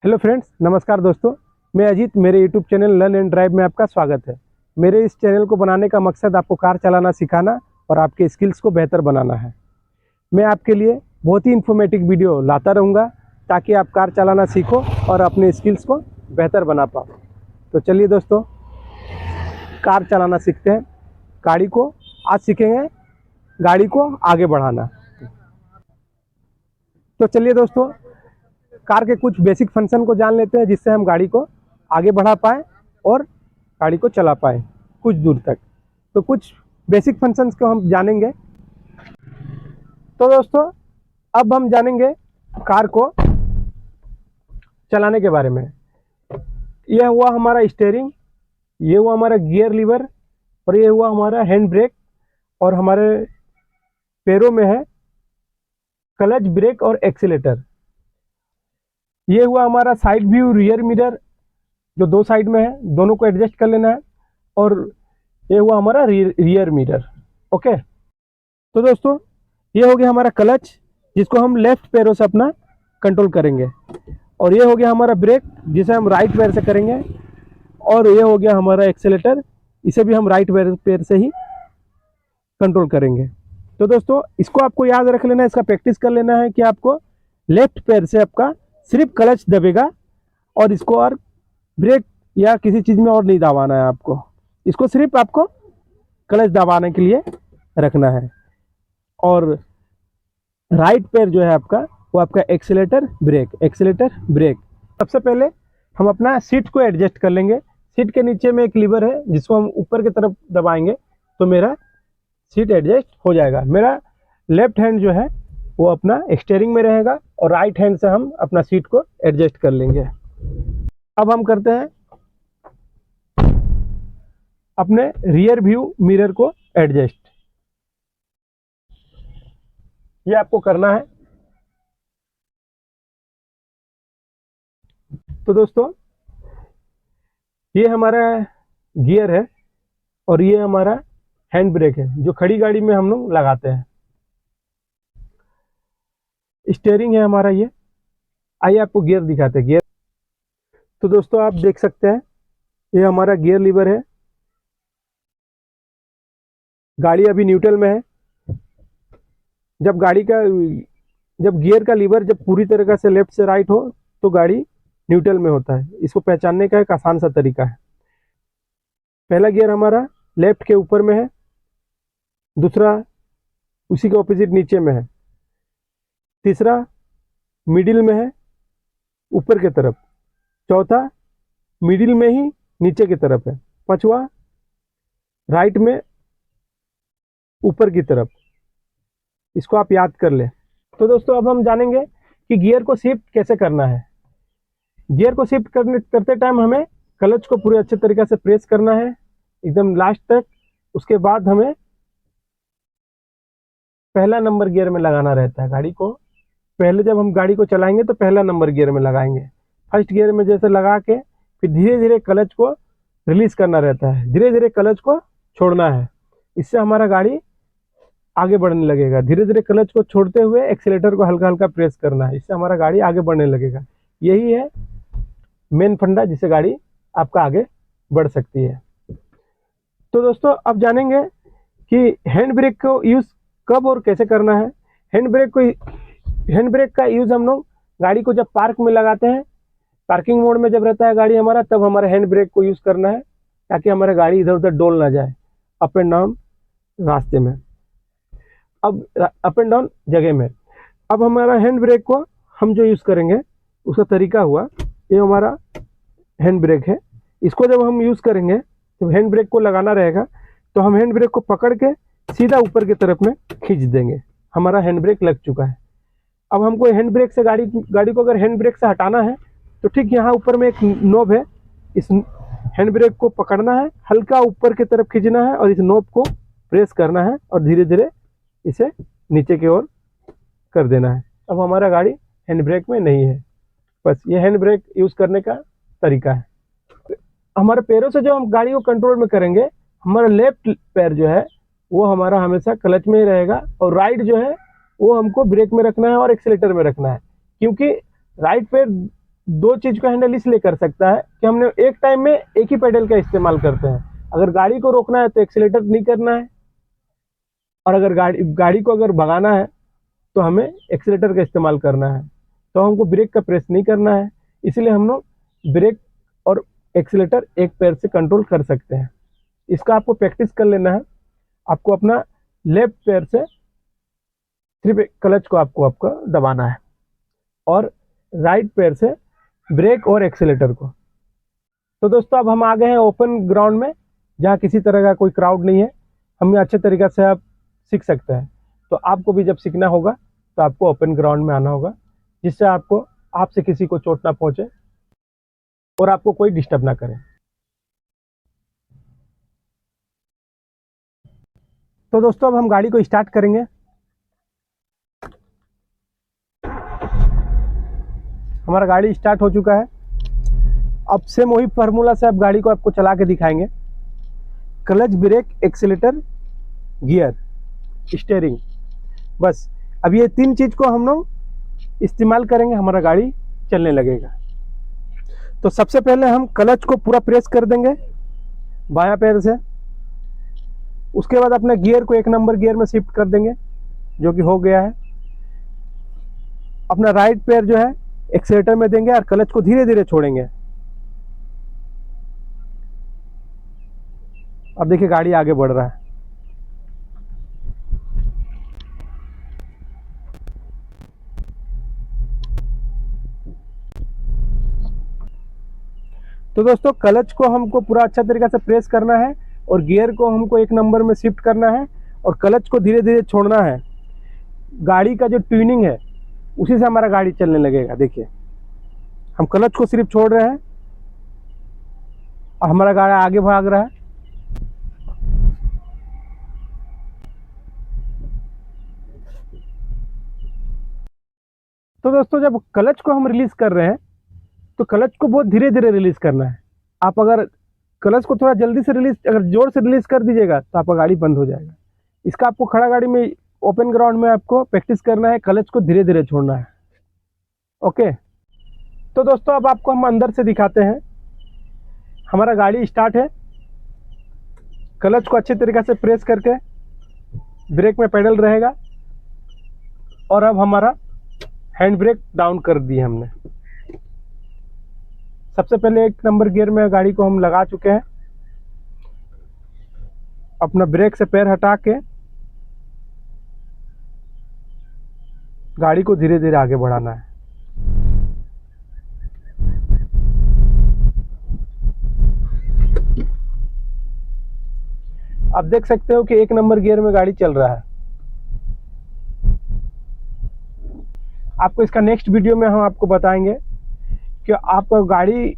Hello friends, नमस्कार दोस्तों। मैं अजीत, मेरे YouTube channel learn and drive में आपका स्वागत है। मेरे इस चैनल को बनाने का मकसद आपको कार चलाना सिखाना और आपके स्किल्स को बेहतर बनाना है। मैं आपके लिए बहुत ही इन्फॉर्मेटिव वीडियो लाता रहूँगा ताकि आप कार चलाना सीखो और अपने स्किल्स को बेहतर बना पाओ। तो चलिए दोस्तों, कार चलाना सीखते हैं। गाड़ी को आज सीखेंगे, गाड़ी को आगे बढ़ाना। तो चलिए दोस्तों, कार के कुछ बेसिक फंक्शन को जान लेते हैं जिससे हम गाड़ी को आगे बढ़ा पाएँ और गाड़ी को चला पाएँ कुछ दूर तक। तो कुछ बेसिक फंक्शंस को हम जानेंगे। तो दोस्तों, अब हम जानेंगे कार को चलाने के बारे में। यह हुआ हमारा स्टीयरिंग, ये हुआ हमारा गियर लीवर और ये हुआ हमारा हैंड ब्रेक, और हमारे पैरों में है क्लच, ब्रेक और एक्सीलेटर। ये हुआ हमारा साइड व्यू, रियर मिरर, जो दो साइड में है, दोनों को एडजस्ट कर लेना है। और ये हुआ हमारा रियर मिरर। ओके, तो दोस्तों, ये हो गया हमारा क्लच जिसको हम लेफ्ट पैरों से अपना कंट्रोल करेंगे, और ये हो गया हमारा ब्रेक जिसे हम राइट पैर से करेंगे, और ये हो गया हमारा एक्सेलेटर, इसे भी हम राइट पैर से ही कंट्रोल करेंगे। तो दोस्तों, इसको आपको याद रख लेना है, इसका प्रैक्टिस कर लेना है कि आपको लेफ्ट पैर से आपका सिर्फ क्लच दबेगा और इसको और ब्रेक या किसी चीज़ में और नहीं दबाना है। आपको इसको सिर्फ आपको क्लच दबाने के लिए रखना है। और राइट पैर जो है आपका, वो आपका एक्सीलेटर ब्रेक, एक्सीलेटर ब्रेक। सबसे पहले हम अपना सीट को एडजस्ट कर लेंगे। सीट के नीचे में एक लीवर है जिसको हम ऊपर की तरफ दबाएंगे तो मेरा सीट एडजस्ट हो जाएगा। मेरा लेफ्ट हैंड जो है वो अपना स्टीयरिंग में रहेगा और राइट हैंड से हम अपना सीट को एडजस्ट कर लेंगे। अब हम करते हैं अपने रियर व्यू मिरर को एडजस्ट। ये आपको करना है। तो दोस्तों, ये हमारा गियर है और ये हमारा हैंड ब्रेक है जो खड़ी गाड़ी में हम लोग लगाते हैं। स्टीयरिंग है हमारा ये। आइए आपको गियर दिखाते हैं। गियर, तो दोस्तों आप देख सकते हैं ये हमारा गियर लीवर है। गाड़ी अभी न्यूट्रल में है। जब गियर का लीवर जब पूरी तरीके से लेफ्ट से राइट हो तो गाड़ी न्यूट्रल में होता है। इसको पहचानने का एक आसान सा तरीका है। पहला गियर हमारा लेफ्ट के ऊपर में है, दूसरा उसी के ऑपोजिट नीचे में है, तीसरा मिडिल में है ऊपर की तरफ, चौथा मिडिल में ही नीचे की तरफ है, पांचवा राइट में ऊपर की तरफ। इसको आप याद कर ले। तो दोस्तों, अब हम जानेंगे कि गियर को शिफ्ट कैसे करना है। गियर को शिफ्ट करते टाइम हमें क्लच को पूरे अच्छे तरीके से प्रेस करना है एकदम लास्ट तक। उसके बाद हमें पहला नंबर गियर में लगाना रहता है गाड़ी को। पहले जब हम गाड़ी को चलाएंगे तो पहला नंबर गियर में लगाएंगे। फर्स्ट गियर में जैसे लगा के फिर धीरे धीरे क्लच को रिलीज करना रहता है, धीरे धीरे क्लच को छोड़ना है। इससे हमारा गाड़ी आगे बढ़ने लगेगा। धीरे धीरे क्लच को छोड़ते हुए एक्सीलेटर को हल्का हल्का प्रेस करना है, इससे हमारा गाड़ी आगे बढ़ने लगेगा। यही है मेन फंडा जिससे गाड़ी आपका आगे बढ़ सकती है। तो दोस्तों, अब जानेंगे कि हैंड ब्रेक को यूज़ कब और कैसे करना है। हैंड ब्रेक का यूज़ हम लोग गाड़ी को जब पार्क में लगाते हैं, पार्किंग मोड में जब रहता है गाड़ी हमारा, तब हमारे हैंड ब्रेक को यूज़ करना है ताकि हमारी गाड़ी इधर उधर डोल ना जाए अप एंड डाउन रास्ते में, अब अप एंड डाउन जगह में। अब हमारा हैंड ब्रेक को हम जो यूज़ करेंगे उसका तरीका हुआ, ये हमारा हैंड ब्रेक है। इसको जब हम यूज़ करेंगे, जब हैंड ब्रेक को लगाना रहेगा तो हम हैंड ब्रेक को पकड़ के सीधा ऊपर की तरफ में खींच देंगे। हमारा हैंड ब्रेक लग चुका है। अब हमको हैंड ब्रेक से गाड़ी को अगर हैंड ब्रेक से हटाना है तो ठीक यहाँ ऊपर में एक नोब है, इस हैंड ब्रेक को पकड़ना है, हल्का ऊपर की तरफ खींचना है और इस नोब को प्रेस करना है और धीरे धीरे इसे नीचे की ओर कर देना है। अब हमारा गाड़ी हैंड ब्रेक में नहीं है। बस ये हैंड ब्रेक यूज़ करने का तरीका है। हमारे पैरों से जो हम गाड़ी को कंट्रोल में करेंगे, हमारा लेफ्ट पैर जो है वो हमारा हमेशा क्लच में ही रहेगा और राइट जो है वो हमको ब्रेक में रखना है और एक्सीलेटर में रखना है। क्योंकि राइट पैर दो चीज को हैंडल इसलिए कर सकता है कि हमने एक टाइम में एक ही पेडल का इस्तेमाल करते हैं। अगर गाड़ी को रोकना है तो एक्सीलेटर नहीं करना है, और अगर गाड़ी को अगर भगाना है तो हमें एक्सीलेटर का इस्तेमाल करना है। तो हमको ब्रेक का प्रेस नहीं करना है, इसलिए हम लोग ब्रेक और एक्सीलेटर एक पैर से कंट्रोल कर सकते हैं। इसका आपको प्रैक्टिस कर लेना है। आपको अपना लेफ्ट पैर से सिर्फ क्लच को आपको दबाना है, और राइट पैर से ब्रेक और एक्सीलेटर को। तो दोस्तों अब हम आ गए हैं ओपन ग्राउंड में, जहाँ किसी तरह का कोई क्राउड नहीं है। हमें अच्छे तरीके से आप सीख सकते हैं। तो आपको भी जब सीखना होगा तो आपको ओपन ग्राउंड में आना होगा, जिससे आपसे किसी को चोट ना पहुंचे और आपको कोई डिस्टर्ब ना करे। तो दोस्तों अब हम गाड़ी को स्टार्ट करेंगे। हमारा गाड़ी स्टार्ट हो चुका है। अब सेम वही फार्मूला से अब गाड़ी को आपको चला के दिखाएंगे। Clutch, brake, accelerator, gear, steering, बस अब ये तीन चीज को हम लोग इस्तेमाल करेंगे, हमारा गाड़ी चलने लगेगा। तो सबसे पहले हम क्लच को पूरा प्रेस कर देंगे बायां पैर से। उसके बाद अपने गियर को 1 नंबर गियर में शिफ्ट कर देंगे, जो कि हो गया है। अपना राइट पैर जो है एक्सीलेटर में देंगे और क्लच को धीरे धीरे छोड़ेंगे। अब देखिए गाड़ी आगे बढ़ रहा है। तो दोस्तों क्लच को हमको पूरा अच्छा तरीके से प्रेस करना है, और गियर को हमको 1 नंबर में शिफ्ट करना है, और क्लच को धीरे धीरे छोड़ना है। गाड़ी का जो ट्यूनिंग है उसी से हमारा गाड़ी चलने लगेगा। देखिए हम क्लच को सिर्फ छोड़ रहे हैं और हमारा गाड़ी आगे भाग रहा है। तो दोस्तों जब क्लच को हम रिलीज कर रहे हैं तो क्लच को बहुत धीरे धीरे रिलीज करना है। आप अगर क्लच को थोड़ा जल्दी से अगर जोर से रिलीज कर दीजिएगा तो आपका गाड़ी बंद हो जाएगा। इसका आपको खड़ा गाड़ी में ओपन ग्राउंड में आपको प्रैक्टिस करना है, क्लच को धीरे धीरे छोड़ना है। ओके, तो दोस्तों अब आपको हम अंदर से दिखाते हैं। हमारा गाड़ी स्टार्ट है। क्लच को अच्छे तरीके से प्रेस करके ब्रेक में पेडल रहेगा, और अब हमारा हैंड ब्रेक डाउन कर दी हमने। सबसे पहले 1 नंबर गियर में गाड़ी को हम लगा चुके हैं। अपना ब्रेक से पैर हटा के गाड़ी को धीरे धीरे आगे बढ़ाना है। आप देख सकते हो कि 1 नंबर गियर में गाड़ी चल रहा है। आपको इसका नेक्स्ट वीडियो में हम आपको बताएंगे कि आप गाड़ी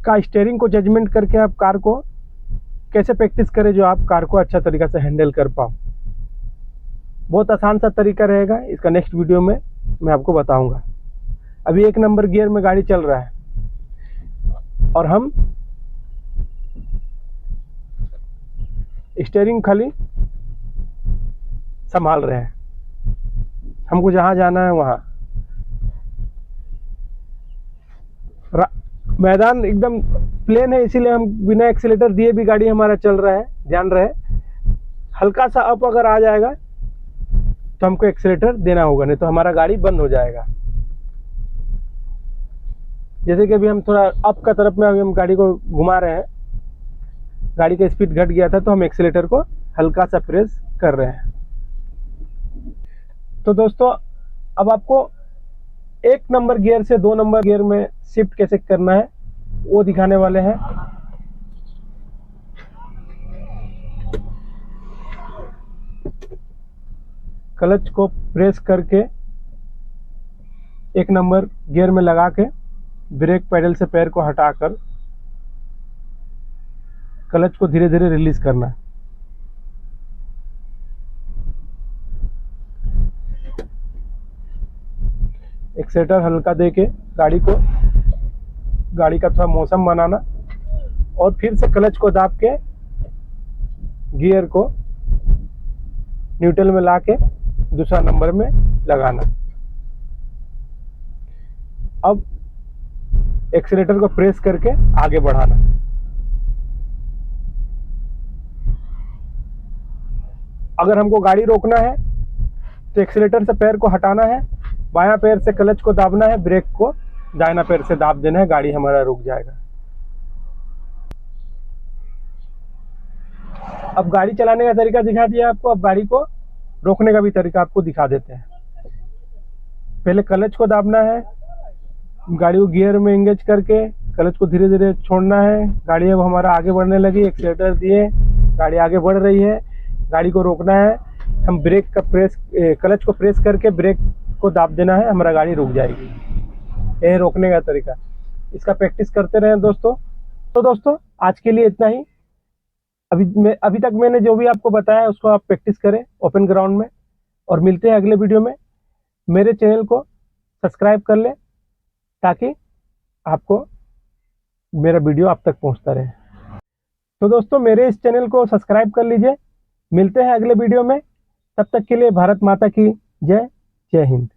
का स्टीयरिंग को जजमेंट करके आप कार को कैसे प्रैक्टिस करें, जो आप कार को अच्छा तरीका से हैंडल कर पाओ। बहुत आसान सा तरीका रहेगा, इसका नेक्स्ट वीडियो में मैं आपको बताऊंगा। अभी 1 नंबर गियर में गाड़ी चल रहा है और हम स्टीयरिंग खाली संभाल रहे हैं। हमको जहाँ जाना है वहाँ। मैदान एकदम प्लेन है, इसीलिए हम बिना एक्सीलेटर दिए भी गाड़ी हमारा चल रहा है। ध्यान रहे, हल्का सा अप अगर आ जाएगा तो हमको एक्सीलेटर देना होगा, नहीं तो हमारा गाड़ी बंद हो जाएगा। जैसे कि अभी हम थोड़ा अप का तरफ में अभी हम गाड़ी को घुमा रहे हैं, गाड़ी का स्पीड घट गया था तो हम एक्सीलेटर को हल्का सा प्रेस कर रहे हैं। तो दोस्तों अब आपको 1 नंबर गियर से 2 नंबर गियर में शिफ्ट कैसे करना है वो दिखाने वाले हैं। क्लच को प्रेस करके 1 नंबर गियर में लगा के ब्रेक पैडल से पैर को हटाकर क्लच को धीरे धीरे रिलीज करना है। एक्सीलेटर हल्का देके गाड़ी का थोड़ा मौसम बनाना, और फिर से क्लच को दाब के गियर को न्यूट्रल में लाके दूसरा नंबर में लगाना। अब एक्सीलेटर को प्रेस करके आगे बढ़ाना। अगर हमको गाड़ी रोकना है तो एक्सीलेटर से पैर को हटाना है, बायां पैर से क्लच को दाबना है, ब्रेक को दाहिना पैर से दाब देना है, गाड़ी हमारा रुक जाएगा। अब गाड़ी चलाने का तरीका दिखा दिया आपको, अब गाड़ी को रोकने का भी तरीका आपको दिखा देते हैं। पहले क्लच को दाबना है, गाड़ी को गियर में एंगेज करके क्लच को धीरे धीरे छोड़ना है। गाड़ी अब हमारा आगे बढ़ने लगी, एक्सीलेटर दिए, गाड़ी आगे बढ़ रही है। गाड़ी को रोकना है, हम ब्रेक का क्लच को प्रेस करके ब्रेक को दाब देना है, हमारा गाड़ी रुक जाएगी। ये रोकने का तरीका, इसका प्रैक्टिस करते रहें दोस्तों। तो दोस्तों आज के लिए इतना ही। अभी तक मैंने जो भी आपको बताया उसको आप प्रैक्टिस करें ओपन ग्राउंड में, और मिलते हैं अगले वीडियो में। मेरे चैनल को सब्सक्राइब कर लें ताकि आपको मेरा वीडियो आप तक पहुंचता रहे। तो दोस्तों मेरे इस चैनल को सब्सक्राइब कर लीजिए। मिलते हैं अगले वीडियो में, तब तक के लिए भारत माता की जय। जय हिंद।